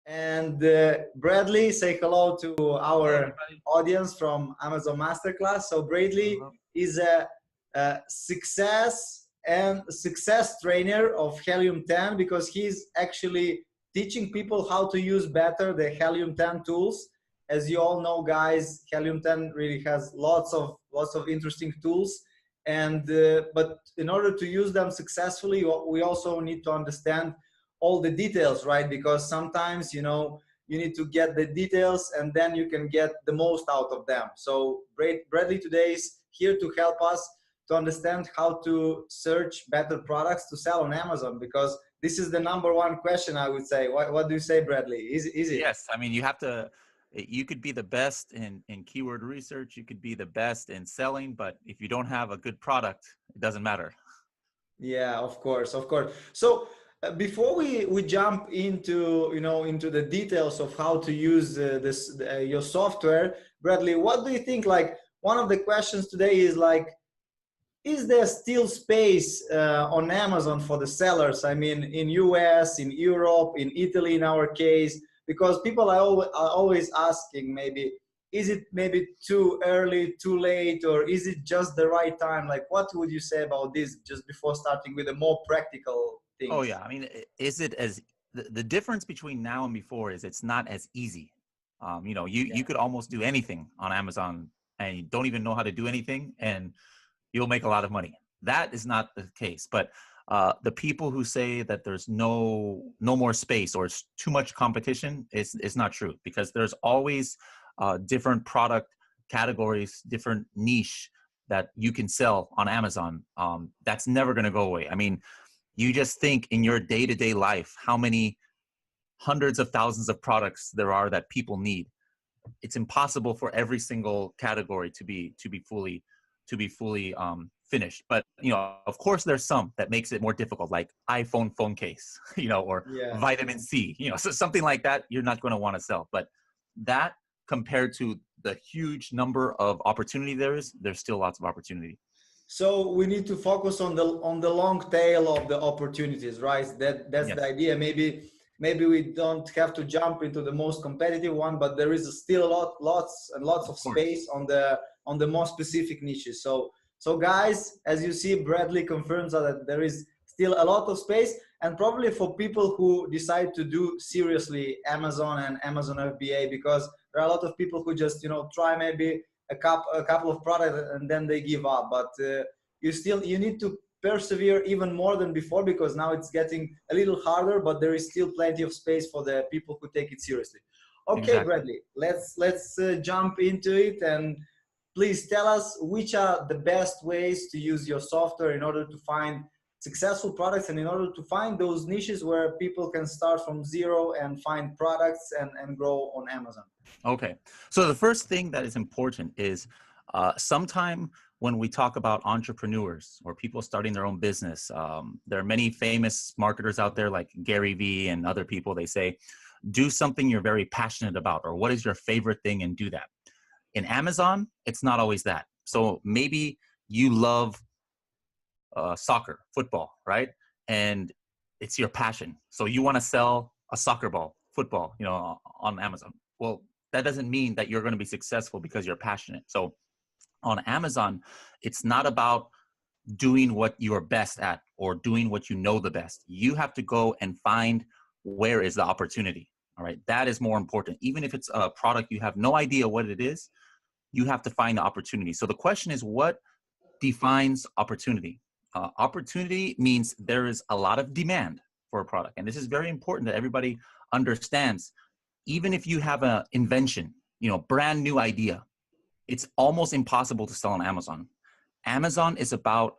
And Bradley, say hello to our audience from Amazon Masterclass. So Bradley is a success trainer of Helium 10, because he's actually teaching people how to use better the Helium 10 tools. As you all know, guys, Helium 10 really has lots of interesting tools. And but in order to use them successfully, we also need to understand all the details, right? Because sometimes, you know, you need to get the details and then you can get the most out of them. So Bradley today is here to help us to understand how to search better products to sell on Amazon, because this is the #1 question, I would say. What do you say, Bradley? Is it? Yes. I mean, you could be the best in keyword research. You could be the best in selling, but if you don't have a good product, it doesn't matter. Yeah, of course. So before we jump into, you know, into the details of how to use your software, Bradley, what do you think? Like, one of the questions today is like, is there still space on Amazon for the sellers? I mean, in US, in Europe, in Italy, in our case, because people are always asking, maybe, is it maybe too early, too late, or is it just the right time? Like, what would you say about this, just before starting with the more practical things? Oh yeah, I mean, is it as the difference between now and before is it's not as easy. You know, you could almost do anything on Amazon and you don't even know how to do anything, and you'll make a lot of money. That is not the case. But the people who say that there's no more space or it's too much competition is not true, because there's always different product categories, different niche that you can sell on Amazon. That's never going to go away. I mean, you just think in your day-to-day life, how many hundreds of thousands of products there are that people need. It's impossible for every single category to be fully finished. But, you know, of course there's some that makes it more difficult, like iPhone phone case, you know, or vitamin C, you know, so something like that you're not going to want to sell. But that, compared to the huge number of opportunity there's still lots of opportunity. So we need to focus on the long tail of the opportunities, right? That's the idea. Maybe we don't have to jump into the most competitive one, but there is still lots of space on the more specific niches. So guys, as you see, Bradley confirms that there is still a lot of space, and probably for people who decide to do seriously Amazon and Amazon FBA, because there are a lot of people who just, you know, try maybe a couple of products and then they give up. But you need to persevere even more than before, because now it's getting a little harder, but there is still plenty of space for the people who take it seriously. Okay, exactly. Bradley, let's jump into it, and please tell us which are the best ways to use your software in order to find successful products and in order to find those niches where people can start from zero and find products and grow on Amazon. Okay. So the first thing that is important is sometime when we talk about entrepreneurs or people starting their own business, there are many famous marketers out there like Gary Vee and other people. They say, do something you're very passionate about, or what is your favorite thing, and do that. In Amazon, it's not always that. So maybe you love soccer, football, right? And it's your passion. So you want to sell a soccer ball, football, you know, on Amazon. Well, that doesn't mean that you're going to be successful because you're passionate. So on Amazon, it's not about doing what you're best at or doing what you know the best. You have to go and find where is the opportunity. All right. That is more important. Even if it's a product you have no idea what it is, you have to find the opportunity. So the question is, what defines opportunity? Opportunity means there is a lot of demand for a product. And this is very important that everybody understands. Even if you have an invention, you know, brand new idea, it's almost impossible to sell on Amazon. Amazon is about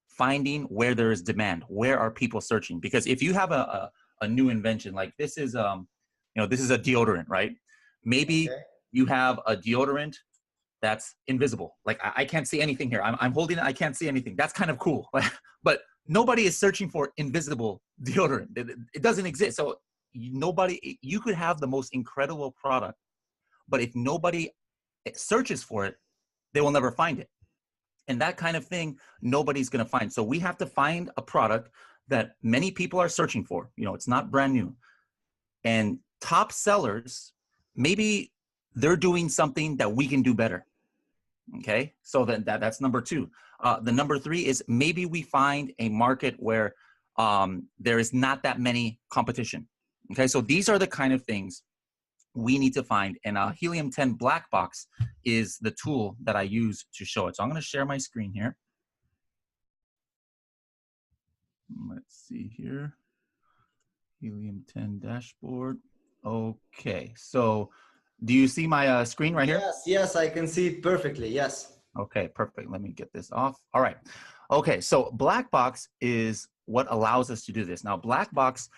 finding where there is demand. Where are people searching? Because if you have a new invention, like this is, you know, this is a deodorant, right? Maybe you have a deodorant that's invisible. Like I can't see anything here. I'm holding it. I can't see anything. That's kind of cool. But nobody is searching for invisible deodorant. It doesn't exist. So you could have the most incredible product, but if nobody searches for it, they will never find it. And that kind of thing, nobody's going to find. So we have to find a product that many people are searching for. You know, it's not brand new. And top sellers, maybe they're doing something that we can do better. Okay, so that's number two. The number three is maybe we find a market where there is not that many competition. Okay, so these are the kind of things we need to find, and Helium 10 Black Box is the tool that I use to show it. So I'm going to share my screen here. Let's see here. Helium 10 dashboard. Okay, so do you see my screen right here? Yes, I can see it perfectly. Yes. Okay, perfect. Let me get this off. All right. Okay, so Black Box is what allows us to do this. Now, Black Box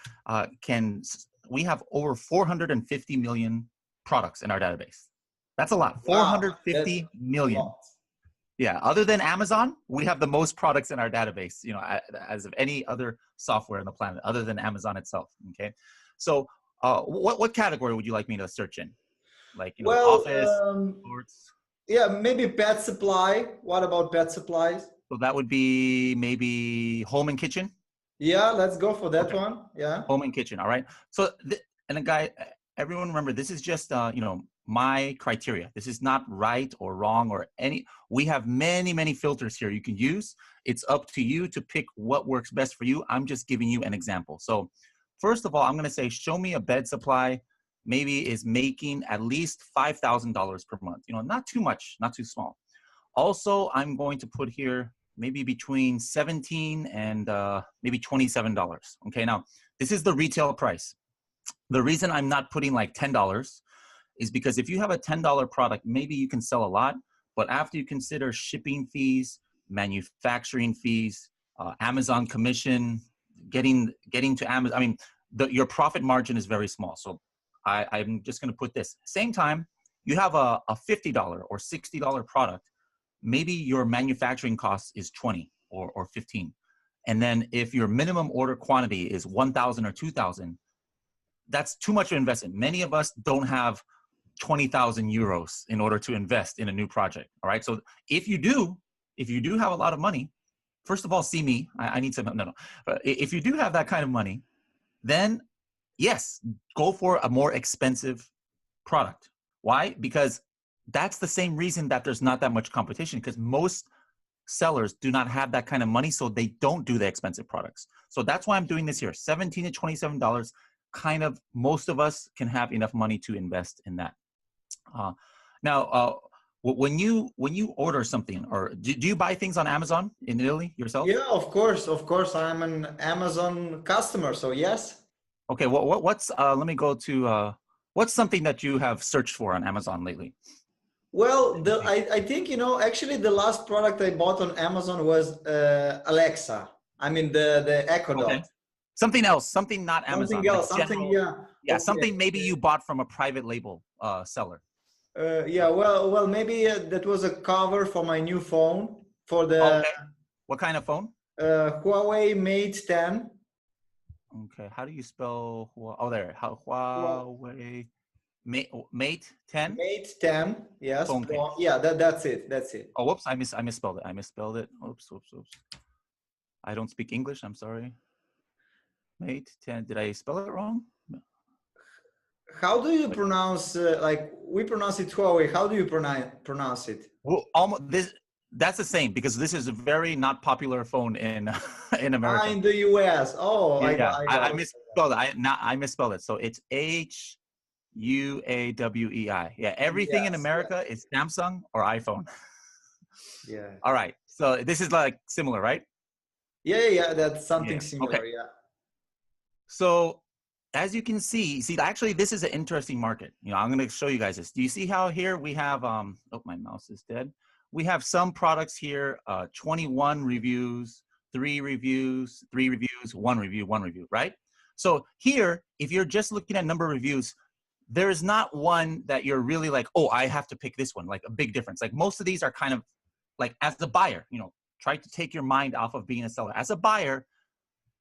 we have over 450 million products in our database. That's a lot. 450 million. Yeah, other than Amazon, we have the most products in our database, you know, as of any other software on the planet, other than Amazon itself. Okay, so what category would you like me to search in? Like, you know, office, sports? Yeah, maybe pet supply. What about pet supplies? So that would be maybe home and kitchen. Yeah, let's go for that one. Yeah. Home and kitchen. All right. So, everyone remember, this is just, you know, my criteria. This is not right or wrong or any. We have many, many filters here you can use. It's up to you to pick what works best for you. I'm just giving you an example. So first of all, I'm going to say, show me a bed supply maybe is making at least $5,000 per month. You know, not too much, not too small. Also, I'm going to put here maybe between $17 and maybe $27. Okay, now this is the retail price. The reason I'm not putting like $10 is because if you have a $10 product, maybe you can sell a lot, but after you consider shipping fees, manufacturing fees, Amazon commission, getting to Amazon, I mean, your profit margin is very small. So I'm just going to put this. Same time, you have a $50 or $60 product, maybe your manufacturing cost is 20 or 15. And then if your minimum order quantity is 1,000 or 2,000, that's too much to invest in. Many of us don't have 20,000 euros in order to invest in a new project. All right. So if you do have a lot of money, first of all, see me. I need some, no. If you do have that kind of money, then yes, go for a more expensive product. Why? Because that's the same reason that there's not that much competition, because most sellers do not have that kind of money, so they don't do the expensive products. So that's why I'm doing this here. $17 to $27, kind of most of us can have enough money to invest in that. Now, when you order something, or do you buy things on Amazon in Italy yourself? Yeah, of course. I'm an Amazon customer, so yes. Okay, what's let me go to what's something that you have searched for on Amazon lately? Well, I think, you know, actually the last product I bought on Amazon was Alexa. I mean the Echo Dot. Okay. Something else, something not Amazon. Something else, like something, yeah. Yeah, Okay. something maybe you bought from a private label seller. Yeah, well, maybe that was a cover for my new phone, for the Okay. What kind of phone? Huawei Mate 10. Okay, how do you spell? Oh, there. Huawei Mate 10. Mate 10. Yes. Phone case. Yeah, that's it. That's it. Oh, whoops! I misspelled it. I misspelled it. Oops. I don't speak English. I'm sorry. Mate 10. Did I spell it wrong? No. How do you pronounce? Like we pronounce it Huawei. How do you pronounce it? Well, almost this. That's the same, because this is a very not popular phone in in America. In the US. Oh, yeah. I misspelled it. I misspelled it. So it's HUAWEI. Yeah, everything in America is Samsung or iPhone. Yeah. All right. So this is like similar, right? Yeah. That's something similar. Okay. Yeah. So as you can see, actually this is an interesting market. You know, I'm going to show you guys this. Do you see how here we have, oh, my mouse is dead. We have some products here, 21 reviews, 3 reviews, 3 reviews, 1 review, right? So here, if you're just looking at number of reviews, there is not one that you're really like, oh, I have to pick this one, like a big difference. Like most of these are kind of like, as a buyer, you know, try to take your mind off of being a seller. As a buyer,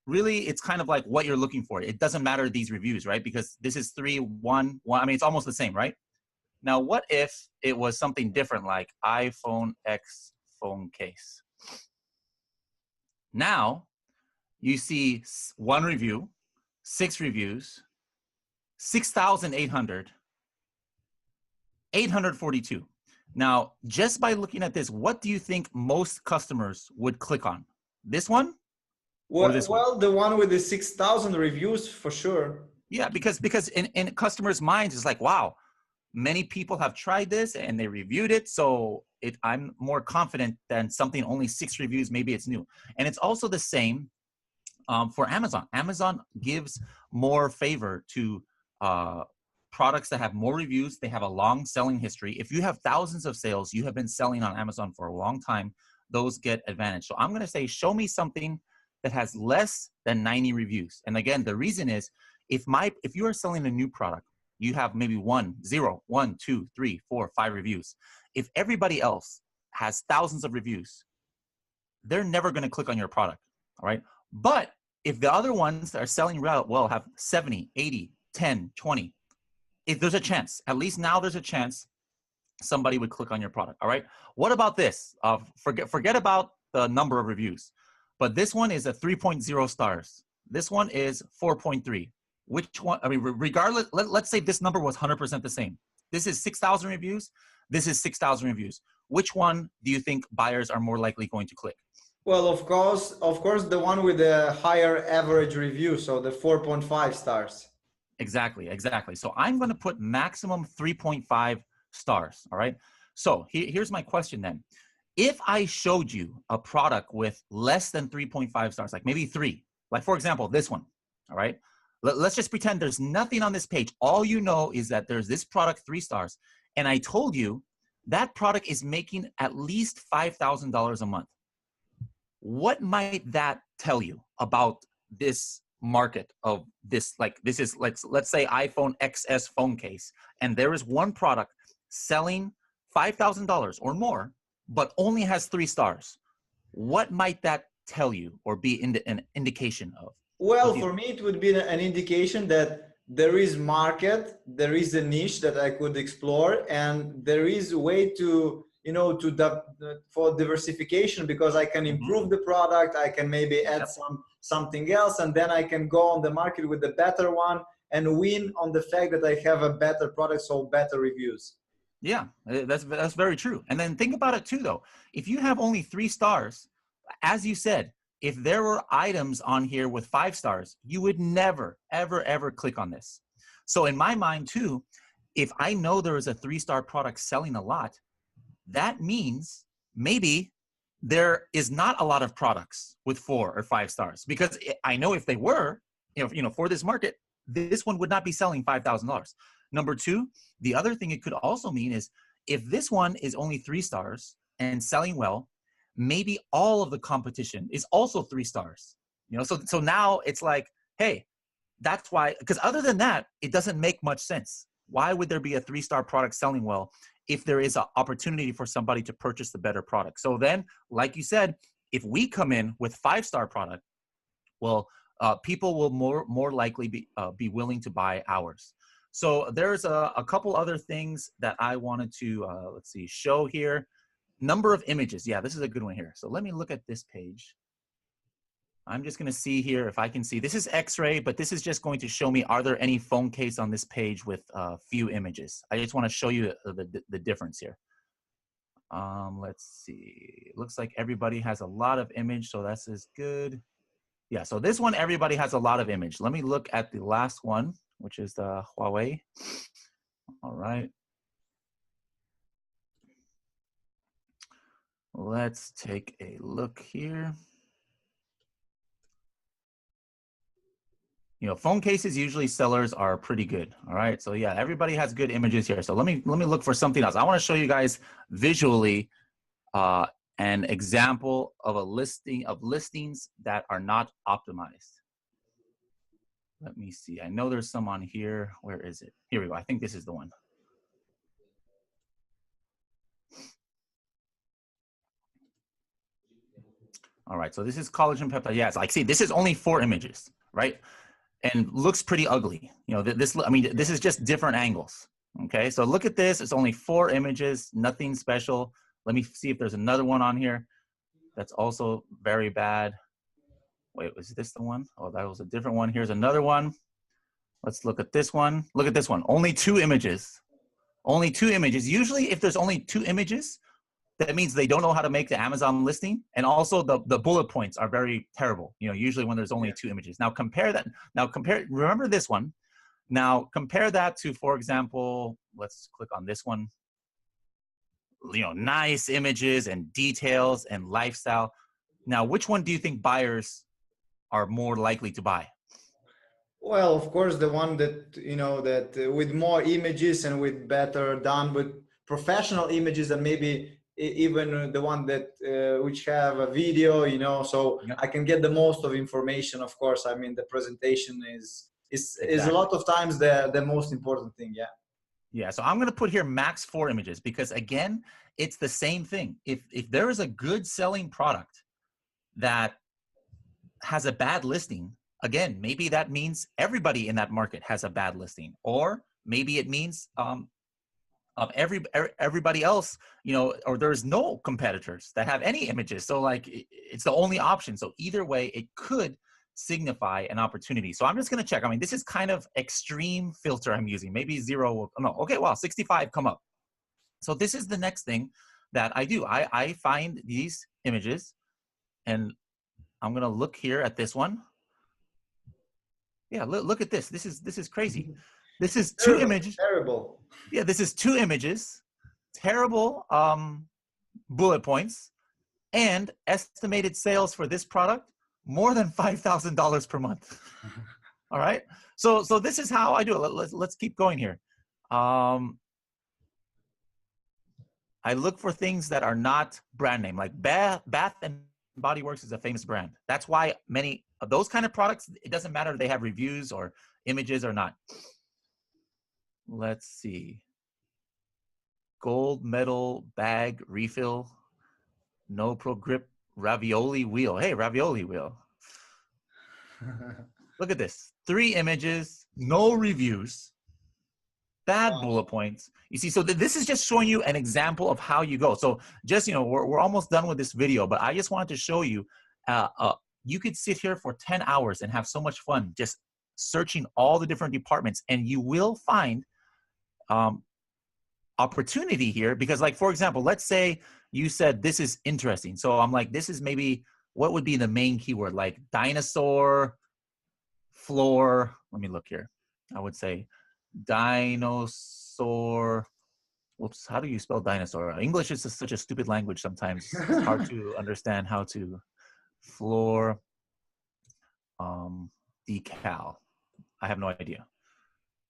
really, it's kind of like what you're looking for. It doesn't matter these reviews, right? Because this is 3, 1, 1. I mean, it's almost the same, right? Now, what if it was something different, like iPhone X phone case? Now, you see 1 review, 6 reviews, 6,800, 842. Now, just by looking at this, what do you think most customers would click on? This one or this one? Well, the one with the 6,000 reviews for sure. Yeah, because in customers' minds, it's like, wow, many people have tried this and they reviewed it. So I'm more confident than something only 6 reviews, maybe it's new. And it's also the same for Amazon. Amazon gives more favor to products that have more reviews. They have a long selling history. If you have thousands of sales, you have been selling on Amazon for a long time, those get advantage. So I'm going to say, show me something that has less than 90 reviews. And again, the reason is if you are selling a new product, you have maybe 1, 0, 1, 2, 3, 4, 5 reviews. If everybody else has thousands of reviews, they're never going to click on your product. All right. But if the other ones that are selling well have 70, 80, 10, 20, if there's a chance, at least now there's a chance somebody would click on your product. All right. What about this? Forget about the number of reviews, but this one is a 3.0 stars. This one is 4.3. Which one? I mean, regardless, let's say this number was 100% the same. This is 6,000 reviews. This is 6,000 reviews. Which one do you think buyers are more likely going to click? Well, of course, the one with the higher average review. So the 4.5 stars. Exactly. So I'm going to put maximum 3.5 stars. All right. So here's my question then. If I showed you a product with less than 3.5 stars, like maybe 3, like for example, this one. All right. Let's just pretend there's nothing on this page. All you know is that there's this product, 3 stars. And I told you that product is making at least $5,000 a month. What might that tell you about this market of this? Like this is, let's say iPhone XS phone case. And there is one product selling $5,000 or more, but only has 3 stars. What might that tell you or be an indication of? Well, for me, it would be an indication that there is market, there is a niche that I could explore, and there is a way to, for diversification, because I can improve the product, I can maybe add something else, and then I can go on the market with the better one and win on the fact that I have a better product, so better reviews. Yeah, that's very true. And then think about it too, though. If you have only 3 stars, as you said, if there were items on here with 5 stars, you would never, ever, ever click on this. So in my mind too, if I know there is a 3-star product selling a lot, that means maybe there is not a lot of products with 4 or 5 stars, because I know if they were, for this market, this one would not be selling $5,000. Number 2, the other thing it could also mean is if this one is only 3 stars and selling well, maybe all of the competition is also 3 stars, so now it's like, hey, that's why, because other than that, it doesn't make much sense. Why would there be a 3-star product selling well if there is an opportunity for somebody to purchase the better product? So then, like you said, if we come in with 5-star product, well, people will more likely be willing to buy ours. So there's a couple other things that I wanted to, show here. Number of images. Yeah, this is a good one here. So let me look at this page. I'm just going to see here if I can see. This is X-ray, but this is just going to show me, are there any phone case on this page with few images? I just want to show you the difference here. Let's see. It looks like everybody has a lot of image, so that's as good. Yeah, so this one, everybody has a lot of image. Let me look at the last one, which is the Huawei. All right. Let's take a look here. Phone cases, usually sellers are pretty good. All right. So yeah, everybody has good images here. So let me look for something else. I want to show you guys visually an example of a listing of listings that are not optimized. Let me see. I know there's some on here. Where is it? Here we go. I think this is the one. All right. So this is collagen peptide. Yeah, it's like, see, this is only 4 images, right? And looks pretty ugly. This is just different angles. Okay. So look at this. It's only 4 images, nothing special. Let me see if there's another one on here that's also very bad. Wait, was this the one? Oh, that was a different one. Here's another one. Let's look at this one. Look at this one. Only 2 images. Only 2 images. Usually if there's only 2 images, that means they don't know how to make the Amazon listing. And also the bullet points are very terrible. You know, usually when there's only 2 images. Now compare that. Now compare, remember this one. Now compare that to, for example, let's click on this one. You know, nice images and details and lifestyle. Now, which one do you think buyers are more likely to buy? Well, of course, the one that, you know, that with more images and with better done with professional images, and maybe even the one that which have a video, you know, so Yep. I can get the most of information. Of course, I mean, the presentation is a lot of times the most important thing. Yeah. Yeah, so I'm going to put here max 4 images because again, it's the same thing. If there is a good selling product that has a bad listing, again, maybe that means everybody in that market has a bad listing, or maybe it means everybody else, you know, or there's no competitors that have any images. So like it's the only option. So either way, it could signify an opportunity. So I'm just going to check. I mean, this is kind of extreme filter I'm using. Maybe 0 will, no, okay, wow, 65 come up. So this is the next thing that I do. I find these images and I'm going to look here at this one. Yeah, look at this. This is crazy. This is 2 images. Terrible. Yeah, this is 2 images. Terrible bullet points, and estimated sales for this product more than $5,000 per month. All right. So this is how I do it. Let's keep going here. I look for things that are not brand name, like Bath and Body Works is a famous brand. That's why many of those kind of products, it doesn't matter if they have reviews or images or not. Let's see. Gold medal bag refill, no pro grip ravioli wheel. Hey, ravioli wheel. Look at this. 3 images, no reviews, bad bullet points. You see, so this is just showing you an example of how you go. So just, you know, we're almost done with this video, but I just wanted to show you, you could sit here for 10 hours and have so much fun just searching all the different departments, and you will find opportunity here. Because like, for example, let's say you said this is interesting. So I'm like, this is maybe, what would be the main keyword? Like dinosaur, floor. Let me look here. I would say dinosaur. Whoops, how do you spell dinosaur? English is just such a stupid language sometimes. It's hard to understand how to. Floor decal. I have no idea.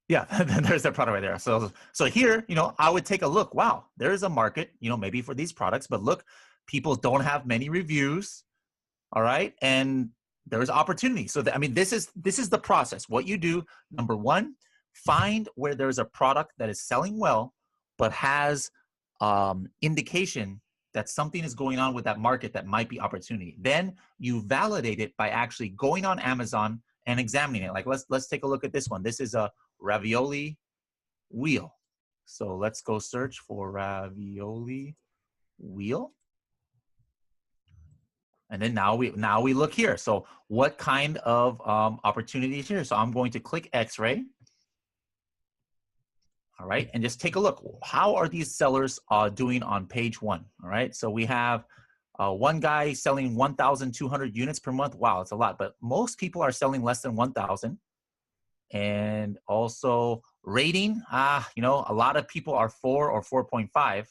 Yeah, there's that product right there. So here, you know, I would take a look. Wow, there is a market, you know, maybe for these products, but look, people don't have many reviews. All right, and there is opportunity. So I mean, this is the process. What you do, number 1, find where there's a product that is selling well, but has indication that something is going on with that market that might be opportunity. Then you validate it by actually going on Amazon and examining it. Like let's take a look at this one. This is a ravioli wheel. So let's go search for ravioli wheel. And then now we look here. So what kind of opportunities here? So I'm going to click X-ray. All right, and just take a look. How are these sellers doing on page 1? All right, so we have one guy selling 1,200 units per month. Wow, it's a lot, but most people are selling less than 1,000. And also rating, you know, a lot of people are 4 or 4.5.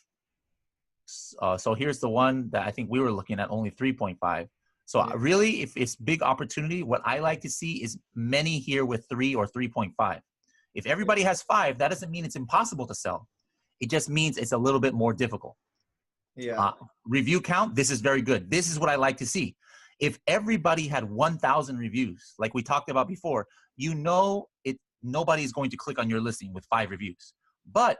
So here's the one that I think we were looking at, only 3.5. So really, if it's big opportunity, what I like to see is many here with 3 or 3.5. If everybody has 5, that doesn't mean it's impossible to sell. It just means it's a little bit more difficult. Yeah. Review count, this is very good. This is what I like to see. If everybody had 1,000 reviews, like we talked about before, you know nobody's going to click on your listing with 5 reviews. But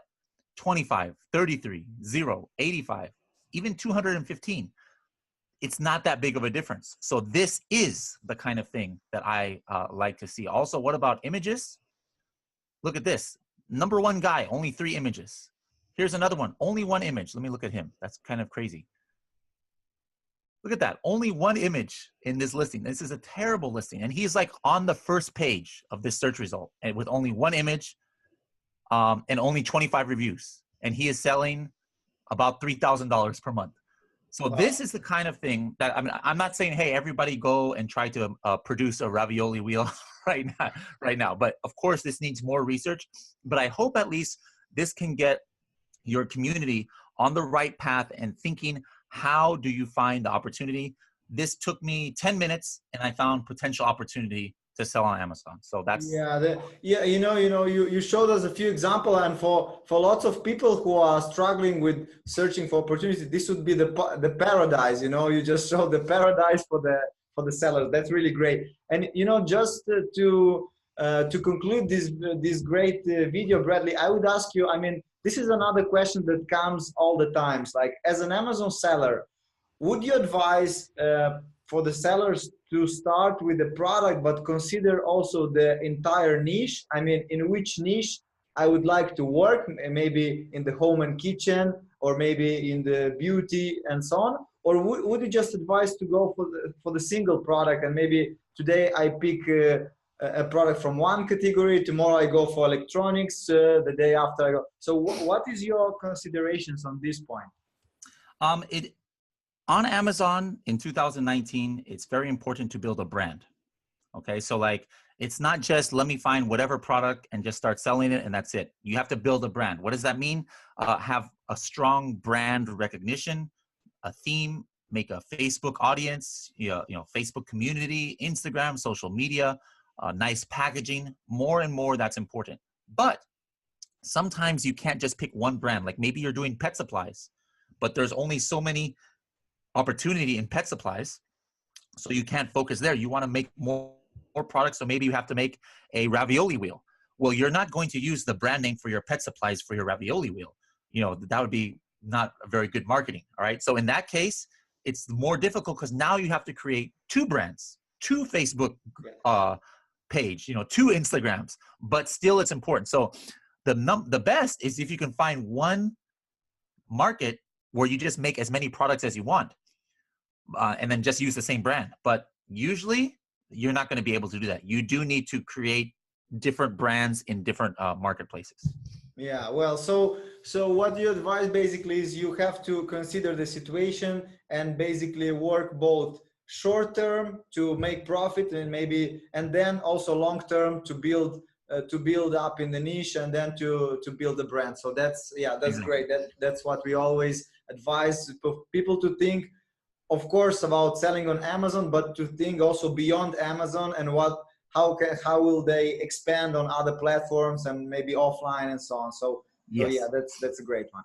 25, 33, 0, 85, even 215, it's not that big of a difference. So this is the kind of thing that I like to see. Also, what about images? Look at this. Number 1 guy, only 3 images. Here's another one, only 1 image. Let me look at him. That's kind of crazy. Look at that. Only one image in this listing. This is a terrible listing. And he's like on the first page of this search result and with only one image and only 25 reviews. And he is selling about $3,000 per month. So this is the kind of thing that, I mean, I'm not saying, hey, everybody go and try to produce a ravioli wheel right now. But of course, this needs more research. But I hope at least this can get your community on the right path and thinking, how do you find the opportunity? This took me 10 minutes and I found potential opportunity to sell on Amazon. So that's you showed us a few examples, and for lots of people who are struggling with searching for opportunity, this would be the paradise. You just showed the paradise for the sellers. That's really great. And just to conclude this great video, Bradley, I would ask you, I mean, this is another question that comes all the times. Like, as an Amazon seller, would you advise for the sellers to start with the product, but consider also the entire niche? I mean, in which niche I would like to work, maybe in the home and kitchen, or maybe in the beauty and so on? Or would you just advise to go for the single product, and maybe today I pick a product from one category, tomorrow I go for electronics, the day after I go. So what is your considerations on this point? On Amazon in 2019, it's very important to build a brand. Okay, so like, it's not just let me find whatever product and just start selling it and that's it. You have to build a brand. What does that mean? Have a strong brand recognition, a theme, make a Facebook audience, Facebook community, Instagram, social media, nice packaging, more and more. That's important. But sometimes you can't just pick one brand. Like maybe you're doing pet supplies, but there's only so many opportunity in pet supplies, so you can't focus there. You want to make more products, so maybe you have to make a ravioli wheel. Well, you're not going to use the brand name for your pet supplies for your ravioli wheel. That would be not a very good marketing. All right, so in that case, it's more difficult because now you have to create two brands, two Facebook page, 2 Instagrams, but still it's important. So the best is if you can find one market where you just make as many products as you want, and then just use the same brand. But usually you're not going to be able to do that. You do need to create different brands in different marketplaces. Yeah, well, so what you advise basically is you have to consider the situation and basically work both short term to make profit, and then also long term to build up in the niche, and then to build the brand. So that's Exactly. great. That's what we always advise people to think, of course, about selling on Amazon, but to think also beyond Amazon, and how will they expand on other platforms and maybe offline and so on. So yeah, that's a great one.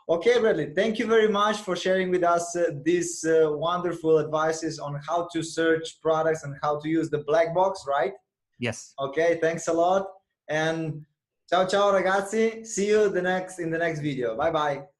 Okay, Bradley, thank you very much for sharing with us these wonderful advices on how to search products and how to use the black box, right? Yes. Okay, thanks a lot. And ciao, ciao, ragazzi. See you in the next video. Bye-bye.